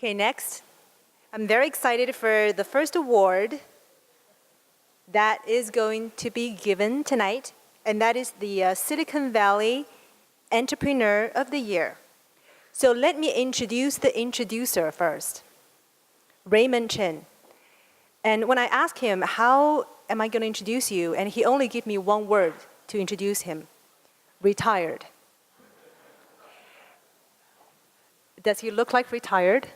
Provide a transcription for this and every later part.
Okay, next. I'm very excited for the first award that is going to be given tonight, and that is the Silicon Valley Entrepreneur of the Year. So let me introduce the introducer first, Raymond Chen. And when I asked him, how am I going to introduce you? And he only gave me one word to introduce him, retired. Does he look like retired?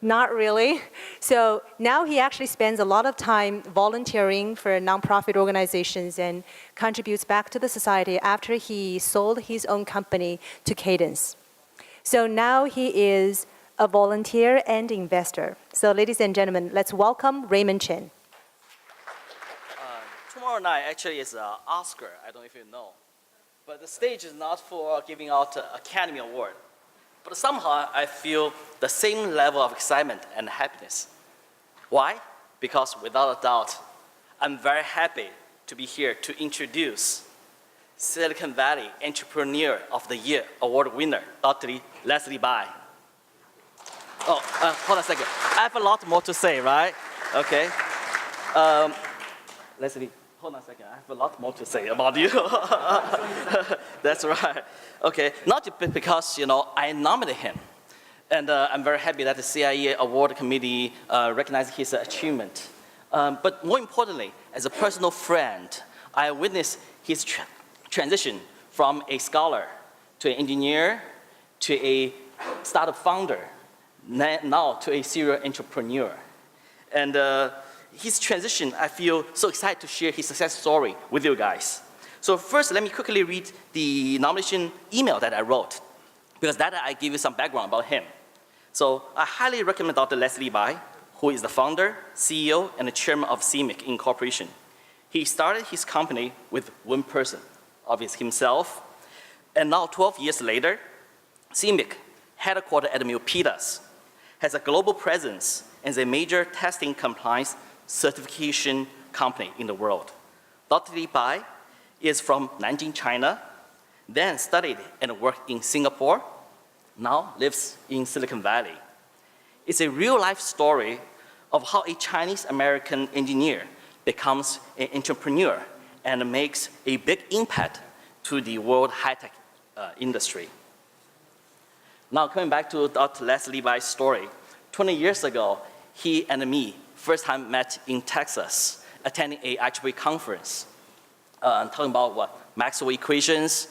Not really. So now he actually spends a lot of time volunteering for nonprofit organizations and contributes back to the society after he sold his own company to Cadence. So now he is a volunteer and investor. So ladies and gentlemen, let's welcome Raymond Chen. Tomorrow night actually is an Oscar, I don't know if you know. But the stage is not for giving out an Academy Award. But somehow I feel the same level of excitement and happiness. Why? Because without a doubt, I'm very happy to be here to introduce Silicon Valley Entrepreneur of the Year Award winner, Dr. Leslie Bai. Oh, hold on a second. I have a lot more to say, right? Okay. Leslie, hold on a second. I have a lot more to say about you. That's right. Okay. Not because I nominated him, and I'm very happy that the CIA Award Committee recognized his achievement. But more importantly, as a personal friend, I witnessed his transition from a scholar to an engineer to a startup founder, now to a serial entrepreneur. And his transition, I feel so excited to share his success story with you guys. So first, let me quickly read the nomination email that I wrote, because that I give you some background about him. So I highly recommend Dr. Leslie Bai, who is the founder, CEO, and the chairman of CMIC Incorporation. He started his company with one person, obviously himself, and now 12 years later, CMIC, headquartered at Milpitas, has a global presence and is a major testing compliance certification company in the world. Dr. Li Bai is from Nanjing, China, then studied and worked in Singapore, now lives in Silicon Valley. It's a real-life story of how a Chinese-American engineer becomes an entrepreneur and makes a big impact to the world high-tech industry. Now, coming back to Dr. Leslie Bai's story, 20 years ago, he and me first time met in Texas, attending a IEEE conference, talking about what? Maxwell equations,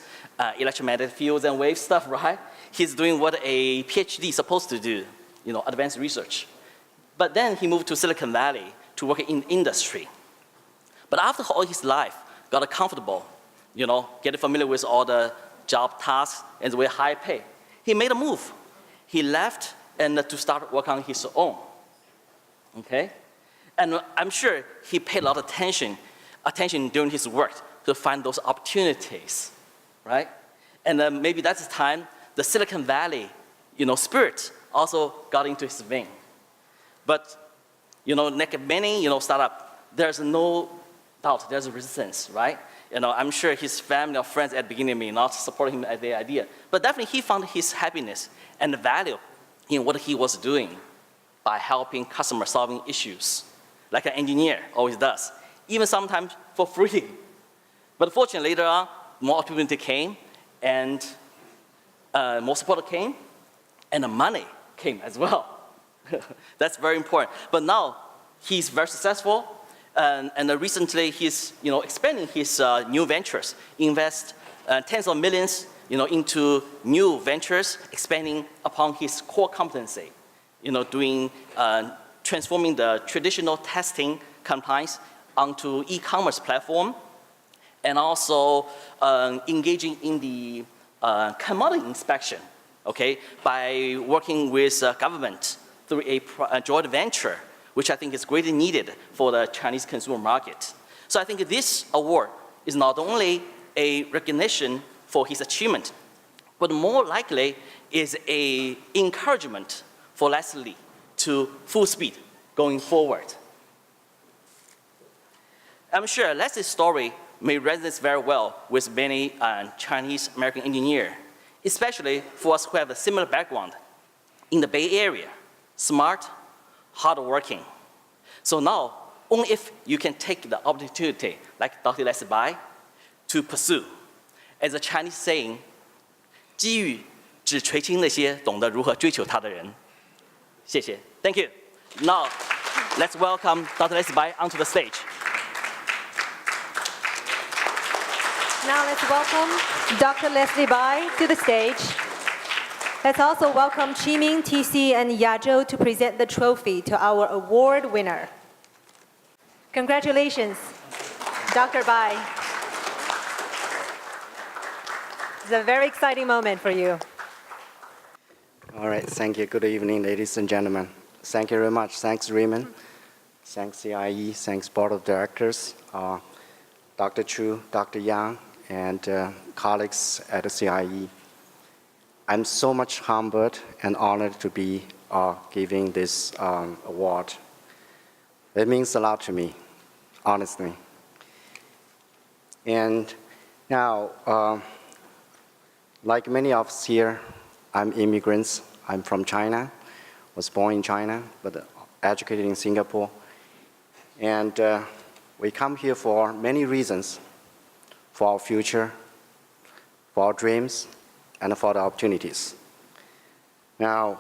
electromagnetic fields and wave stuff, right? He's doing what a PhD is supposed to do, advanced research. But then he moved to Silicon Valley to work in industry. But after all his life, got comfortable, getting familiar with all the job tasks and with high pay, he made a move. He left and to start work on his own, okay? And I'm sure he paid a lot of attention during his work to find those opportunities, right? And maybe that's the time the Silicon Valley, spirit also got into his vein. But, like many, startup, there's no doubt, there's a resistance, right? I'm sure his family or friends at the beginning may not support him at the idea, but definitely he found his happiness and value in what he was doing by helping customers solving issues, like an engineer always does, even sometimes for free. But fortunately, later on, more opportunity came, and more support came, and the money came as well. That's very important. But now, he's very successful, and recently he's expanding his new ventures, invest tens of millions into new ventures, expanding upon his core competency, doing transforming the traditional testing compliance onto e-commerce platform, and also engaging in the commodity inspection, okay, by working with government through a joint venture, which I think is greatly needed for the Chinese consumer market. So I think this award is not only a recognition for his achievement, but more likely is an encouragement for Leslie to full speed going forward. I'm sure Leslie's story may resonate very well with many Chinese-American engineers, especially for us who have a similar background in the Bay Area, smart, hardworking. So now, only if you can take the opportunity, like Dr. Leslie Bai, to pursue. As a Chinese saying, 机遇只垂青那些懂得如何追求它的人。谢谢 ，Thank you. Now, let's welcome Dr. Leslie Bai onto the stage. Now let's welcome Dr. Leslie Bai to the stage. Let's also welcome Qiming, TC, and Yazhou to present the trophy to our award winner. Congratulations, Dr. Bai. It's a very exciting moment for you. All right, thank you. Good evening, ladies and gentlemen. Thank you very much. Thanks, Raymond. Thanks, CIE. Thanks, Board of Directors, Dr. Chu, Dr. Yang, and colleagues at the CIE. I'm so much humbled and honored to be giving this award. It means a lot to me, honestly. And now, like many of us here, I'm immigrants. I'm from China, was born in China, but educated in Singapore. And we come here for many reasons, for our future, for our dreams, and for the opportunities. Now,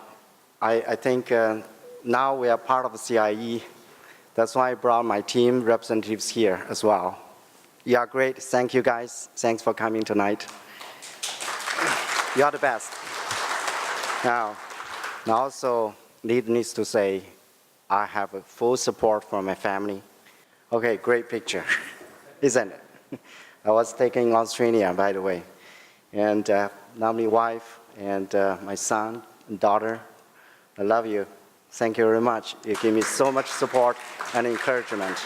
I think now we are part of the CIE. That's why I brought my team representatives here as well. You are great. Thank you, guys. Thanks for coming tonight. You are the best. Now also, needless to say, I have a full support from my family. Okay, great picture, isn't it? I was taken in Australia, by the way. And now my wife and my son and daughter, I love you. Thank you very much. You give me so much support and encouragement.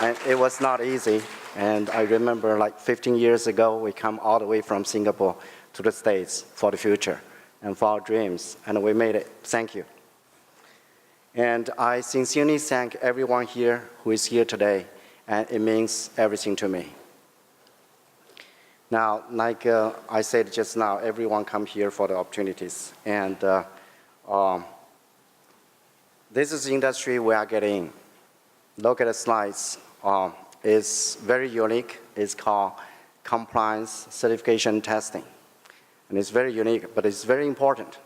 And it was not easy. And I remember like 15 years ago, we come all the way from Singapore to the States for the future and for our dreams. And we made it. Thank you. And I sincerely thank everyone here who is here today. And it means everything to me. Now, like I said just now, everyone come here for the opportunities. And this is the industry we are getting in. Look at the slides. It's very unique. It's called compliance certification testing. And it's very unique, but it's very important.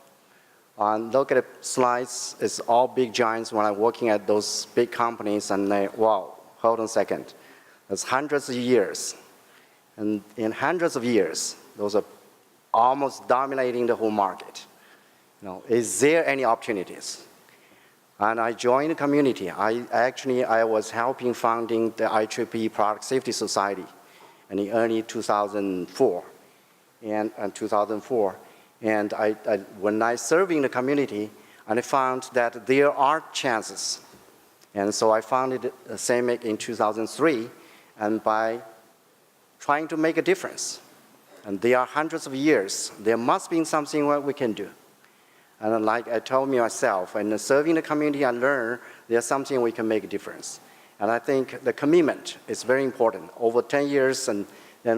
Look at the slides. It's all big giants when I'm working at those big companies and they, wow, hold on a second. That's hundreds of years. And in hundreds of years, those are almost dominating the whole market. You know, is there any opportunities? And I joined the community. I was helping founding the IEEE Product Safety Society in the early 2004. And 2004. And when I served in the community, and I found that there are chances. And so I founded CEMIC in 2003, and by trying to make a difference. And there are hundreds of years. There must be something what we can do. And like I told me myself, in serving the community, I learned there's something we can make a difference. And I think the commitment is very important. Over 10 years, and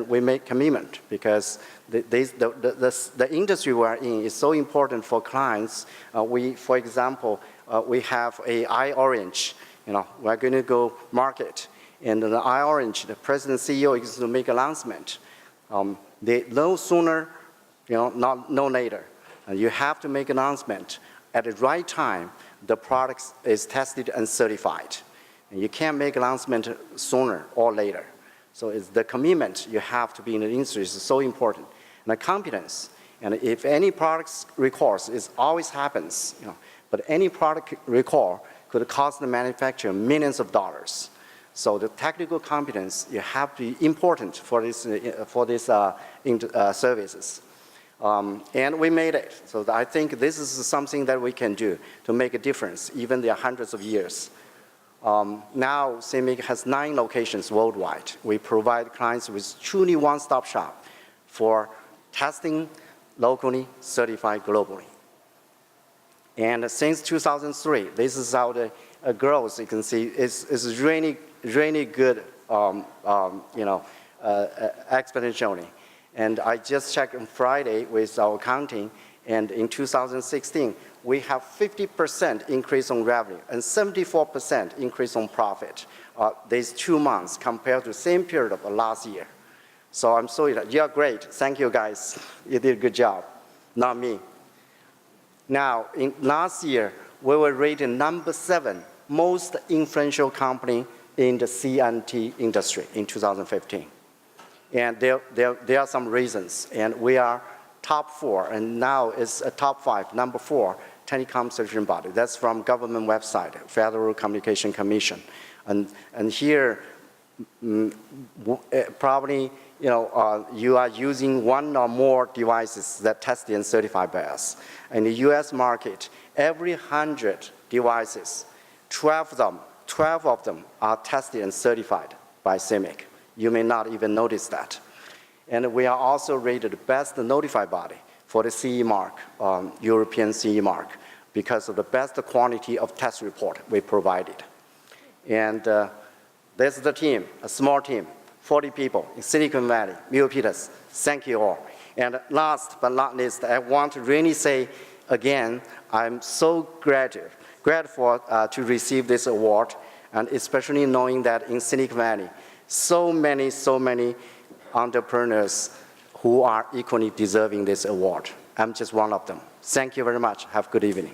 we make commitment because the industry we are in is so important for clients. For example, we have a iOrange. You know, we're going to go market. And the iOrange, the president CEO is to make announcement. No sooner, you know, no later. You have to make announcement at the right time. The product is tested and certified. And you can't make announcement sooner or later. So it's the commitment you have to be in the industry is so important. And the competence. And if any product recalls, it always happens. You know, but any product recall could cost the manufacturer millions of dollars. So the technical competence you have to be important for these services. And we made it. So I think this is something that we can do to make a difference, even there are hundreds of years. Now, CEMIC has 9 locations worldwide. We provide clients with truly one-stop shop for testing locally, certified globally. And since 2003, this is how the growth, you can see, is really, really good, exponentially. And I just checked on Friday with our accounting, And in 2016, we have 50% increase on revenue and 74% increase on profit these 2 months compared to the same period of last year. So I'm sorry that you're great. Thank you, guys. You did a good job, not me. Now, in last year, we were rated number 7 most influential company in the CNT industry in 2015. And there are some reasons. And we are top 4, and now it's a top 5, number 4, telecom certification body. That's from government website, Federal Communication Commission. And here, probably, you are using 1 or more devices that tested and certified by us. In the US market, every 100 devices, 12 of them are tested and certified by CIMIC. You may not even notice that. And we are also rated the best notified body for the CE mark, European CE mark, because of the best quality of test report we provided. And this is the team, a small team, 40 people in Silicon Valley, Milpitas. Thank you all. And last but not least, I want to really say again, I'm so grateful to receive this award, and especially knowing that in Silicon Valley, so many entrepreneurs who are equally deserving this award. I'm just one of them. Thank you very much. Have a good evening.